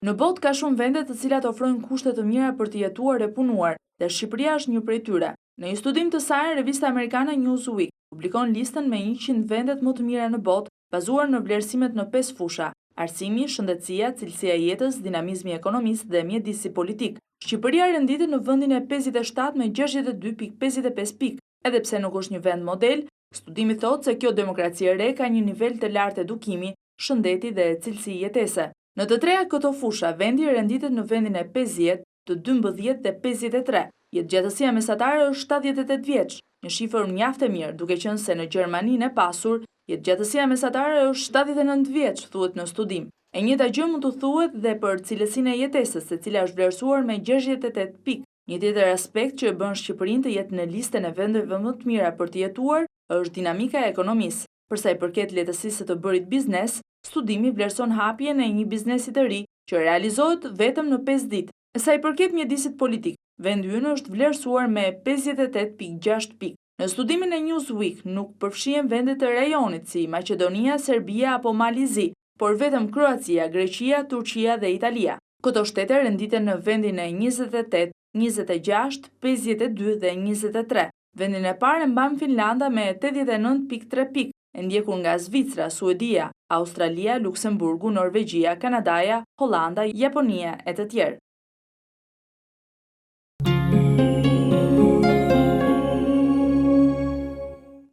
Në botë ka shumë vende të cilat ofrojnë kushte të mira për të jetuar e punuar, dhe Shqipëria është një prej tyre. Në një studim të saj, revista amerikane Newsweek publikon listën me 100 vendet më të mira në botë, bazuar në vlerësimet në 5 fusha: arsimi, shëndetësia, cilësia e jetës, dinamizmi ekonomisë dhe mjedisi politik. Shqipëria renditet në vendin e 57 me 62.55 pikë. Edhe pse nuk është një vend model, studimi thotë se kjo demokraci e re ka një nivel të lartë edukimi, shëndeti dhe cilësi jetese. Në të treja këto fusha, vendi renditet në vendin e 50, të 12 dhe 53. Jetëgjatësia mesatare është 78 vjeç, një shifër mjaft e mirë, duke qenë se në Gjermaninë e pasur, jetëgjatësia mesatare është 79 vjeç, thuhet në studim. E njëjta gjë mund të thuhet dhe për cilësinë e jetesës, e cila është vlerësuar me 68 pikë. Një tjetër aspekt që e bën Shqipërinë të jetë në listën e vendeve më të mira për të jetuar është dinamika e ekonomisë. Për sa i përket lehtësisë të bërit biznes, studimi vlerëson hapjen e një biznesi të ri që realizohet vetëm në 5 ditë. Sa i përket mjedisit politik, vendi ynë është vlerësuar me 58.6 pikë. Në studimin e Newsweek nuk përfshihen vende të rajonit si Maqedonia, Serbia apo Malizi, por vetëm Kroacia, Greqia, Turqia dhe Italia. Këto shtete renditen në vendin e 28, 26, 52 dhe 23. Vendin e parë e mban Finlanda me 89.3 pikë, e ndjekur nga Zvicra, Suedia, Australia, Luksemburgu, Norvegjia, Kanadaja, Hollanda, Japonia e të tjerë.